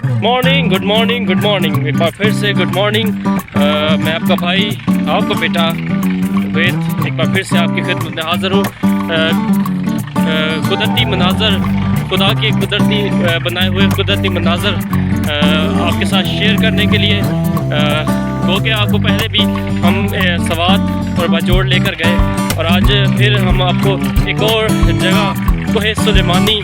Good morning एक बार फिर से गुड मॉर्निंग। मैं आपका भाई, आपका बेटा वेद एक बार फिर से आपकी खिदमत में हाज़िर हूँ। कुदरती मनाज़र, खुदा के कुदरती बनाए हुए कुदरती मनाज़र आपके साथ शेयर करने के लिए हो गया। आपको पहले भी हम सवात और बाजोड़ लेकर गए और आज फिर हम आपको एक और जगह कोहे सुलेमानी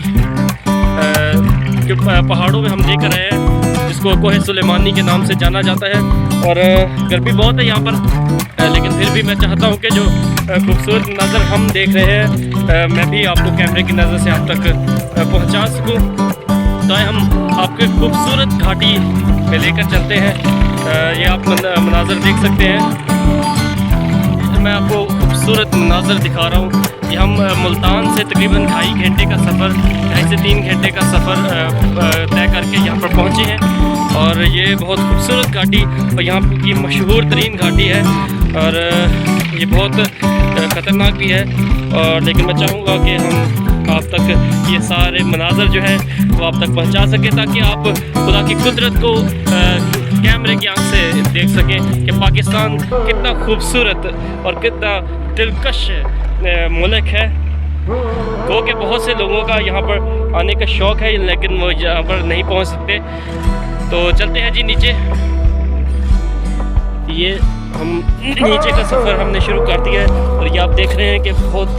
के पहाड़ों में हम लेकर आए हैं, जिसको कोहे सुलेमानी के नाम से जाना जाता है। और गर्मी बहुत है यहाँ पर, लेकिन फिर भी मैं चाहता हूँ कि जो खूबसूरत नज़र हम देख रहे हैं मैं भी आपको कैमरे की नज़र से आप तक पहुँचा सकूँ। तो हम आपके खूबसूरत घाटी में लेकर चलते हैं। ये आप मनाज़र देख सकते हैं। मैं आपको खूबसूरत मनाज़र दिखा रहा हूँ। ये हम मुल्तान से तकरीबन 2.5 घंटे का सफ़र, 2.5 से 3 घंटे का सफ़र तय करके यहाँ पर पहुँचे हैं। और ये बहुत खूबसूरत घाटी और यहाँ की मशहूर तरीन घाटी है और ये बहुत ख़तरनाक भी है। और लेकिन मैं चाहूँगा कि हम आप तक ये सारे मनाज़र जो है वो आप तक पहुँचा सकें, ताकि आप खुदा की कुदरत को कैमरे की आंख से देख सकें कि पाकिस्तान कितना खूबसूरत और कितना दिलकश मुल्क है। गो के बहुत से लोगों का यहाँ पर आने का शौक़ है, लेकिन वो यहाँ पर नहीं पहुँच सकते। तो चलते हैं जी नीचे। ये हम नीचे का सफ़र हमने शुरू कर दिया है और ये आप देख रहे हैं कि बहुत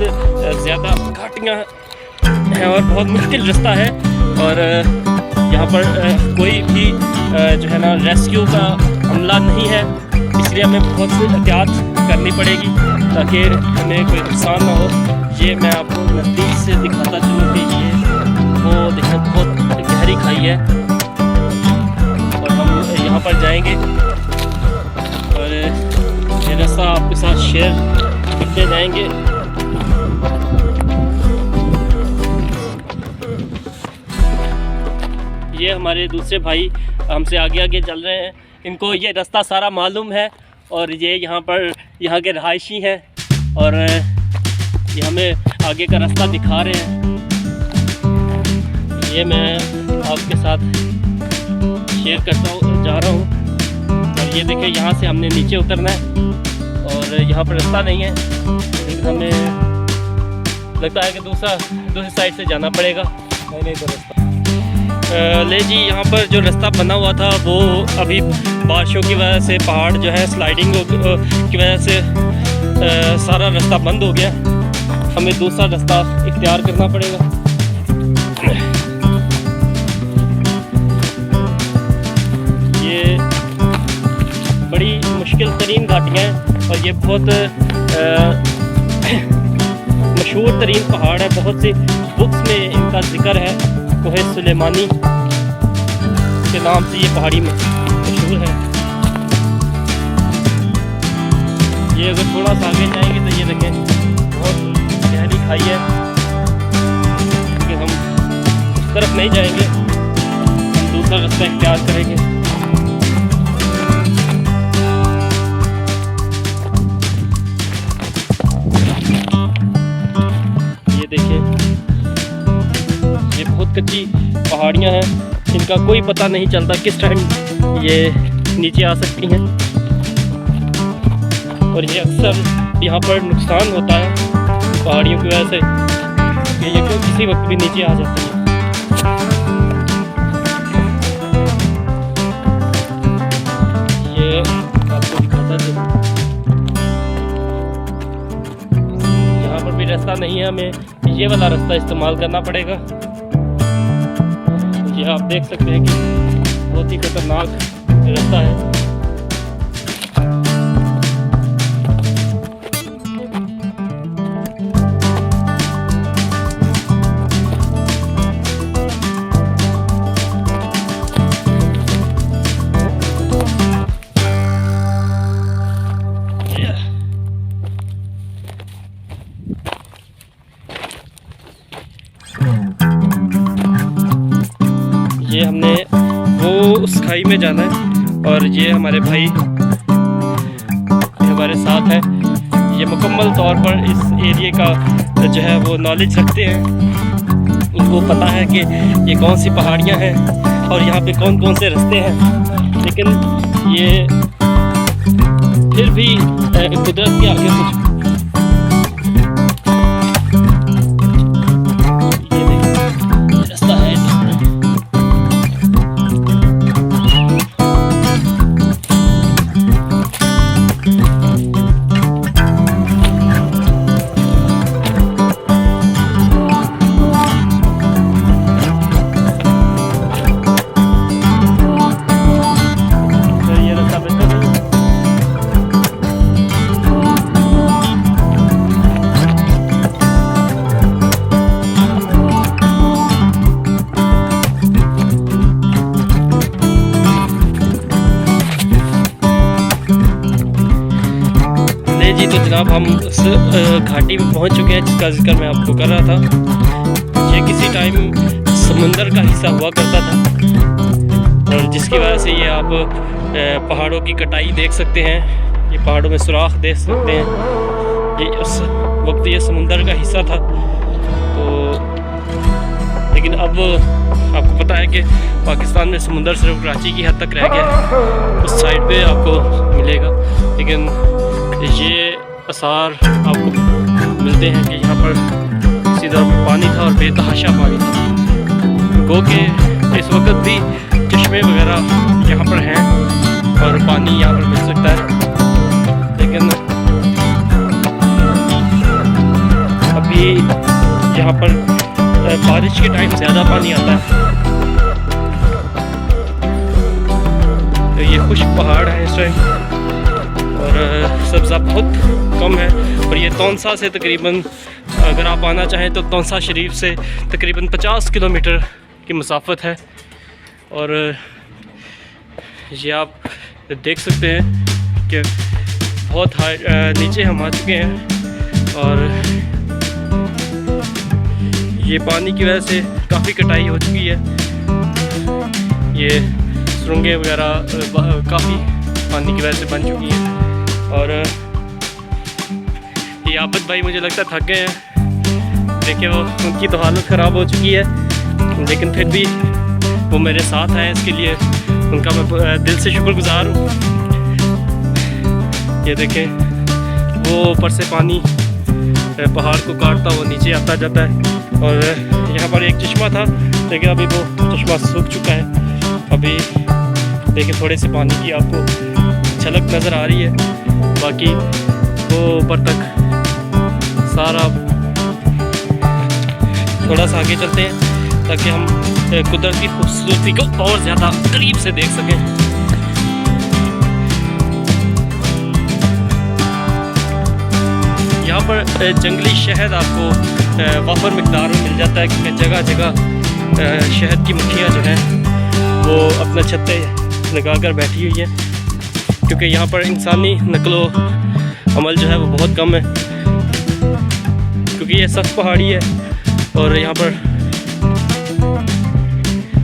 ज़्यादा घाटियाँ हैं और बहुत मुश्किल रास्ता है। और यहाँ पर कोई भी जो है ना रेस्क्यू का अमला नहीं है, इसलिए हमें बहुत सी एहतियात करनी पड़ेगी ताकि हमें कोई नुकसान ना हो। ये मैं आपको नज़दीक से दिखाता चलूँ कि ये वो देखें, बहुत गहरी खाई है और हम यहाँ पर जाएंगे और ये रास्ता आपके साथ शेयर करते जाएंगे। ये हमारे दूसरे भाई हमसे आगे आगे चल रहे हैं, इनको ये रास्ता सारा मालूम है और ये यहाँ पर यहाँ के रहायशी हैं और ये हमें आगे का रास्ता दिखा रहे हैं। ये मैं आपके साथ शेयर करता जा रहा हूँ। और ये देखिए, यहाँ से हमने नीचे उतरना है और यहाँ पर रास्ता नहीं है, लेकिन हमें लगता है कि दूसरी साइड से जाना पड़ेगा। नहीं तो रास्ता ले जी, यहाँ पर जो रास्ता बना हुआ था वो अभी बारिशों की वजह से, पहाड़ जो है स्लाइडिंग की वजह से सारा रास्ता बंद हो गया। हमें दूसरा रास्ता इख्तियार करना पड़ेगा। ये बड़ी मुश्किल तरीन घाटियाँ हैं और ये बहुत मशहूर तरीन पहाड़ है। बहुत सी बुक्स में इनका जिक्र है, कोहे सुलेमानी के नाम से ये पहाड़ी में मशहूर है। ये अगर थोड़ा सा आगे जाएंगे तो ये देखें, बहुत गहरी खाई है, क्योंकि हम उस तरफ नहीं जाएंगे, हम दूसरा रास्ता इख्तियार करेंगे। ये देखिए, ये बहुत कच्ची पहाड़ियाँ हैं, इनका कोई पता नहीं चलता किस टाइम ये नीचे आ सकती हैं और ये अक्सर यहाँ पर नुकसान होता है पहाड़ियों की वजह से कि ये किसी वक्त भी नीचे आ जाती है। ये आपको दिखाता चलूं, यहाँ पर भी रास्ता नहीं है, हमें ये वाला रास्ता इस्तेमाल करना पड़ेगा। ये आप देख सकते हैं कि बहुत ही खतरनाक रास्ता है। ये हमने वो उस खाई में जाना है और ये हमारे भाई हमारे साथ है। ये मुकम्मल तौर पर इस एरिया का जो है वो नॉलेज रखते हैं, उनको पता है कि ये कौन सी पहाड़ियाँ हैं और यहाँ पे कौन कौन से रास्ते हैं, लेकिन ये फिर भी कुदरत के आगे कुछ। ये देखिए रास्ता है। जी तो जनाब हम उस घाटी में पहुंच चुके हैं जिसका जिक्र मैं आपको कर रहा था। ये किसी टाइम समुंदर का हिस्सा हुआ करता था और जिसकी वजह से ये आप पहाड़ों की कटाई देख सकते हैं, ये पहाड़ों में सुराख देख सकते हैं। ये उस वक्त ये समुंदर का हिस्सा था। तो लेकिन अब आपको पता है कि पाकिस्तान में समुंदर सिर्फ कराची की हद तक रह गया है, उस साइड पे आपको मिलेगा। लेकिन ये आसार आपको मिलते हैं कि यहाँ पर सीधा पानी था और बेतहाशा पानी था। गो के इस वक्त भी चश्मे वगैरह यहाँ पर हैं और पानी यहाँ पर मिल सकता है, लेकिन अभी यहाँ पर बारिश के टाइम ज़्यादा पानी आता है। तो ये खुश्क पहाड़ है इस टाइम और सब्ज़ा बहुत कम है। और ये तौंसा से तकरीबन, अगर आप आना चाहें तो तौंसा शरीफ से तकरीबन 50 किलोमीटर की मसाफत है। और ये आप देख सकते हैं कि बहुत नीचे हम आ चुके हैं और ये पानी की वजह से काफ़ी कटाई हो चुकी है। ये सुरंगें वगैरह काफ़ी पानी की वजह से बन चुकी हैं। और ये आबद भाई मुझे लगता है थक गए हैं, देखिए वो उनकी तो हालत ख़राब हो चुकी है, लेकिन फिर भी वो मेरे साथ आए, इसके लिए उनका मैं दिल से शुक्रगुजार हूँ। ये देखें वो ऊपर से पानी पहाड़ को काटता हुआ नीचे आता जाता है। और यहाँ पर एक चश्मा था, लेकिन अभी वो चश्मा सूख चुका है। अभी देखिए थोड़े से पानी की आपको झलक नज़र आ रही है, बाकी वो ऊपर तक सारा। थोड़ा सा आगे चलते हैं ताकि हम कुदरत की खूबसूरती को और ज़्यादा करीब से देख सकें। यहाँ पर जंगली शहद आपको वाफर मिकदार में मिल जाता है, क्योंकि जगह जगह शहद की मक्खियाँ जो हैं वो अपना छत्ते लगा कर बैठी हुई हैं, क्योंकि यहाँ पर इंसानी नकलो अमल जो है वो बहुत कम है, क्योंकि ये सख्त पहाड़ी है और यहाँ पर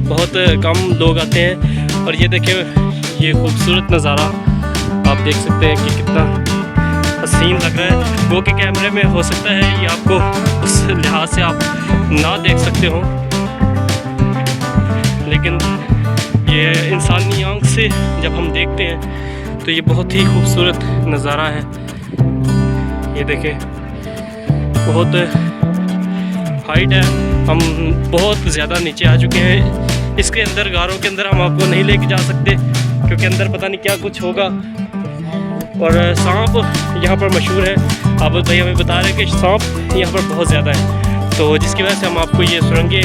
बहुत कम लोग आते हैं। और ये देखें ये खूबसूरत नज़ारा आप देख सकते हैं कि कितना हसीन लग रहा है। वो के कैमरे में हो सकता है ये आपको उस लिहाज से आप ना देख सकते हो, लेकिन ये इंसानी आँख से जब हम देखते हैं तो ये बहुत ही खूबसूरत नज़ारा है। ये देखें बहुत हाइट है, हम बहुत ज़्यादा नीचे आ चुके हैं। इसके अंदर गारों के अंदर हम आपको नहीं लेके जा सकते, क्योंकि अंदर पता नहीं क्या कुछ होगा। और सांप यहाँ पर मशहूर है, आप भाई हमें बता रहे हैं कि सांप यहाँ पर बहुत ज़्यादा है, तो जिसकी वजह से हम आपको ये सुरंगें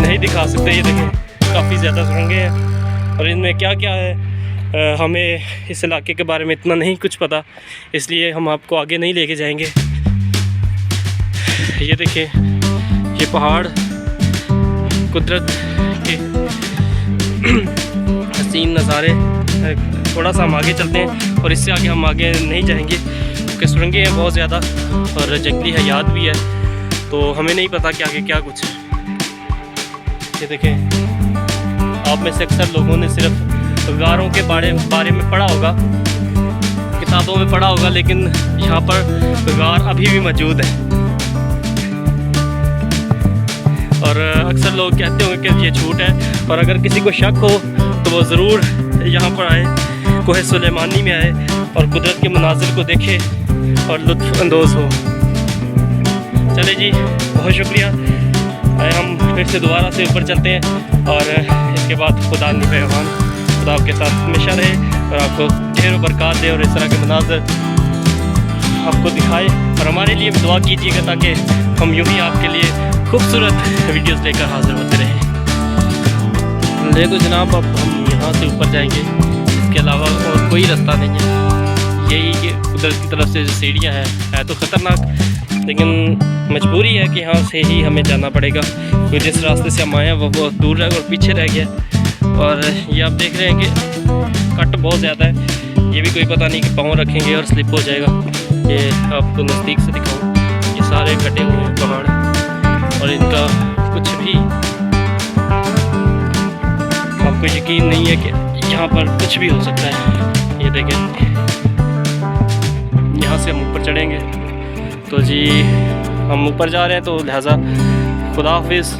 नहीं दिखा सकते। ये देखें काफ़ी ज़्यादा सुरंगें हैं और इनमें क्या क्या है हमें इस इलाके के बारे में इतना नहीं कुछ पता, इसलिए हम आपको आगे नहीं लेके जाएंगे। ये देखें ये पहाड़ कुदरत के हसीन नज़ारे। थोड़ा सा हम आगे चलते हैं और इससे आगे हम आगे नहीं जाएंगे, क्योंकि सुरंगें हैं बहुत ज़्यादा और जंगली हयात भी है, तो हमें नहीं पता कि आगे क्या कुछ। ये देखें आप में से अक्सर लोगों ने सिर्फ गारों के बारे में पढ़ा होगा, किताबों में पढ़ा होगा, लेकिन यहाँ पर गार अभी भी मौजूद है। और अक्सर लोग कहते होंगे कि ये झूठ है, और अगर किसी को शक हो तो वो ज़रूर यहाँ पर आए, कोह सुलेमानी में आए और कुदरत के मनाजिर को देखे और लुत्फ़ अंदोज़ हो। चले जी, बहुत शुक्रिया। आए हम फिर से दोबारा से ऊपर चलते हैं और इसके बाद खुदा निगहबान, खुदा आपके साथ हमेशा रहे और आपको ढेरों बरकत दे और इस तरह के मनाज़र आपको दिखाए। और हमारे लिए दुआ कीजिएगा ताकि हम यूँ ही आपके लिए खूबसूरत वीडियोस लेकर हाजिर होते रहें। ले तो जनाब, अब हम यहाँ से ऊपर जाएंगे, इसके अलावा और कोई रास्ता नहीं है। यही कि कुदरत की तरफ से जो सीढ़ियाँ हैं है तो ख़तरनाक, लेकिन मजबूरी है कि यहाँ से ही हमें जाना पड़ेगा क्योंकि जिस रास्ते से हम आए हैं वो बहुत दूर है और पीछे रह गया। और ये आप देख रहे हैं कि कट बहुत ज़्यादा है, ये भी कोई पता नहीं कि पाँव रखेंगे और स्लिप हो जाएगा। ये आपको नज़दीक से दिखाऊँ, ये सारे कटे हुए हैं पहाड़ और इनका कुछ भी आपको यकीन नहीं है कि यहाँ पर कुछ भी हो सकता है। ये देखें, यहाँ से हम ऊपर चढ़ेंगे तो जी हम ऊपर जा रहे हैं, तो लिहाजा खुदा हाफिज़,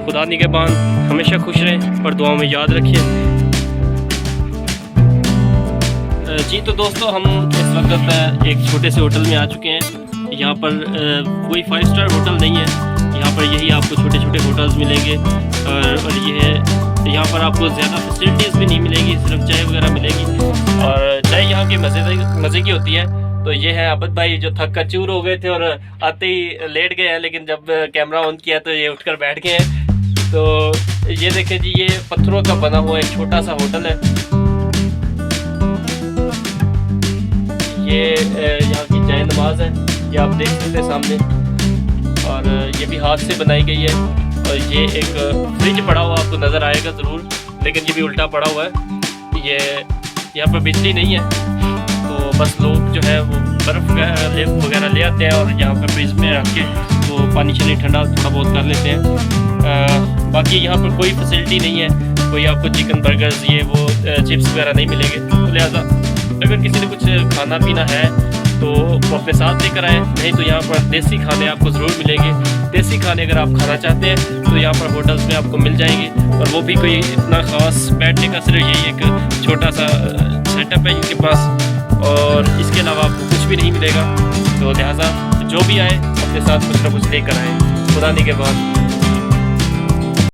खुदा निगहबान, हमेशा खुश रहें और दुआओं में याद रखिए। जी तो दोस्तों, हम इस वक्त एक छोटे से होटल में आ चुके हैं। यहाँ पर कोई 5 स्टार होटल नहीं है, यहाँ पर यही आपको छोटे छोटे होटल्स मिलेंगे और ये यहाँ पर आपको ज़्यादा फैसिलिटीज़ भी नहीं मिलेगी, सिर्फ चाय वगैरह मिलेगी और चाय यहाँ की मज़े की होती है। तो ये है आबद भाई जो थक कर चूर हो गए थे और आते ही लेट गए हैं, लेकिन जब कैमरा ऑन किया तो ये उठकर बैठ गए हैं। तो ये देखें जी, ये पत्थरों का बना हुआ एक छोटा सा होटल है। ये यहाँ की जाए नमाज है, ये आप देख सकते हैं सामने, और ये भी हाथ से बनाई गई है। और ये एक फ्रिज पड़ा हुआ आपको नज़र आएगा ज़रूर, लेकिन ये भी उल्टा पड़ा हुआ है। ये यहाँ पर बिजली नहीं है, तो बस लोग जो है वो बर्फ़ वगैरह ले आते हैं और यहाँ पर फ्रिज में रख के वो पानी शानी ठंडा थोड़ा बहुत कर लेते हैं। बाकी यहाँ पर कोई फैसिलिटी नहीं है, कोई आपको चिकन बर्गर्स ये वो चिप्स वगैरह नहीं मिलेंगे। तो लिहाजा अगर किसी ने कुछ खाना पीना है तो वो अपने साथ लेकर आए, नहीं तो यहाँ पर देसी खाने आपको ज़रूर मिलेंगे। देसी खाने अगर आप खाना चाहते हैं तो यहाँ पर होटल्स में आपको मिल जाएंगे, और वो भी कोई इतना ख़ास बैठने का सिर्फ यही एक छोटा सा सेटअप है इनके पास, और इसके अलावा आपको कुछ भी नहीं मिलेगा। तो लिहाजा जो भी आए अपने साथ कुछ ना कुछ लेकर आए। खुदा निगहबान।